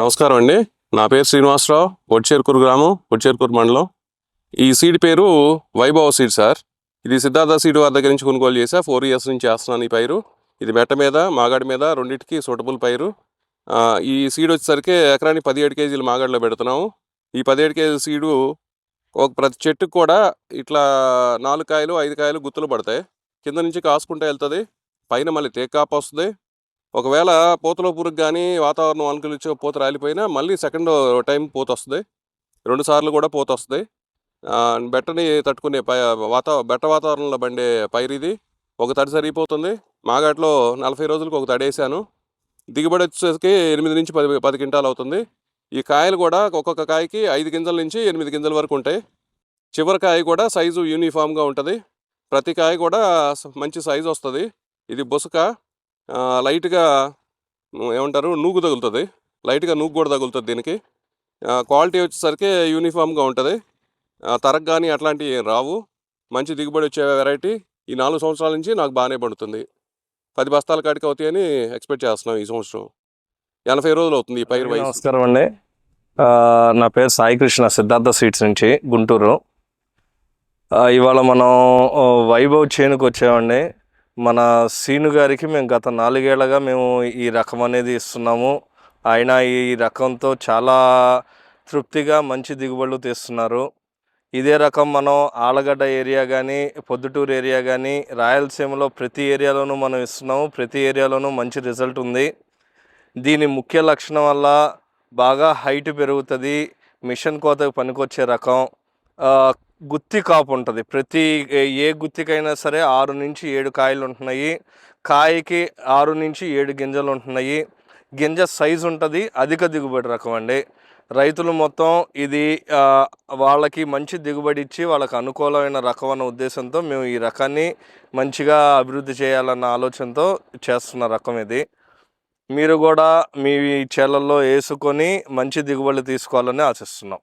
నమస్కారం అండి. నా పేరు శ్రీనివాసరావు. ఒడ్చేర్కూరు గ్రామం, ఒడ్చేర్కూరు మండలం. ఈ సీడ్ పేరు వైభవ్ సీడ్ సార్. ఇది సిద్ధార్థ సీడ్ వారి దగ్గర నుంచి కొనుగోలు చేసా. 4 ఇయర్స్ నుంచి చేస్తున్నాను ఈ పైరు. ఇది మెట్ట మీద, మాగాడి మీద రెండింటికి సూటబుల్ పైరు. ఈ సీడ్ వచ్చేసరికి ఎకరానికి 17 కేజీలు మాగాడిలో పెడుతున్నాము. ఈ 17 కేజీల సీడు ప్రతి చెట్టుకు కూడా ఇట్లా 4 కాయలు 5 కాయలు గుత్తులు పడతాయి. కింద నుంచి కాసుకుంటూ వెళ్తుంది. పైన మళ్ళీ తేకాపు వస్తుంది. ఒకవేళ పూతలో పురుగు కానీ వాతావరణం అనుకూలించి పూత రాలిపోయినా మళ్ళీ సెకండ్ టైం పూత వస్తుంది. 2 సార్లు కూడా పూత వస్తుంది. బెట్టని తట్టుకునే బెట్ట వాతావరణంలో పండే పైరు ఇది. ఒక తడి సరిపోతుంది. మాగాట్లో 40 రోజులకు ఒక తడి వేసాను. దిగుబడి వచ్చేసరికి 8 నుంచి 10 క్వింటాలు అవుతుంది. ఈ కాయలు కూడా ఒక్కొక్క కాయకి 5 గింజల నుంచి 8 గింజల వరకు ఉంటాయి. చివరి కాయ కూడా సైజు యూనిఫామ్గా ఉంటుంది. ప్రతి కాయ కూడా మంచి సైజు వస్తుంది. ఇది బుసక లైట్గా ఏమంటారు నూగు తగులుతుంది. లైట్గా నూగు కూడా తగులుతుంది దీనికి. క్వాలిటీ వచ్చేసరికి యూనిఫామ్గా ఉంటుంది. తరగ కానీ అట్లాంటివి రావు. మంచి దిగుబడి వచ్చే వెరైటీ. ఈ 4 సంవత్సరాల నుంచి నాకు బాగానే పడుతుంది. 10 బస్తాల కాడికి అవుతాయని ఎక్స్పెక్ట్ చేస్తున్నాం ఈ సంవత్సరం. 80 రోజులు అవుతుంది ఈ పైరు వయసు. నమస్కారం అండి. నా పేరు సాయి కృష్ణ, సిద్ధార్థ సీడ్స్ నుంచి, గుంటూరు. ఇవాళ మనం వైభవ్ చేనుకు వచ్చామండి. మన సీను గారికి మేము గత 4 ఏళ్ళగా మేము ఈ రకం అనేది ఇస్తున్నాము. ఆయన ఈ రకంతో చాలా తృప్తిగా మంచి దిగుబడులు తీస్తున్నారు. ఇదే రకం మనం ఆలగడ్డ ఏరియా కానీ, పొద్దుటూరు ఏరియా కానీ, రాయలసీమలో ప్రతి ఏరియాలోనూ మనం ఇస్తున్నాము. ప్రతి ఏరియాలోనూ మంచి రిజల్ట్ ఉంది. దీని ముఖ్య లక్షణం వల్ల బాగా హైట్ పెరుగుతుంది. మిషన్ కోతకు పనికొచ్చే రకం. గుత్తి కాపు ఉంటుంది. ప్రతి ఏ గుత్తికైనా సరే 6 నుంచి 7 కాయలు ఉంటున్నాయి. కాయకి 6 నుంచి 7 గింజలు ఉంటున్నాయి. గింజ సైజు ఉంటుంది. అధిక దిగుబడి రకం అండి. రైతులు మొత్తం ఇది వాళ్ళకి మంచి దిగుబడి ఇచ్చి వాళ్ళకి అనుకూలమైన రకం అన్న ఉద్దేశంతో మేము ఈ రకాన్ని మంచిగా అభివృద్ధి చేయాలన్న ఆలోచనతో చేస్తున్న రకం ఇది. మీరు కూడా మీ చేలల్లో వేసుకొని మంచి దిగుబడి తీసుకోవాలని ఆశిస్తున్నాం.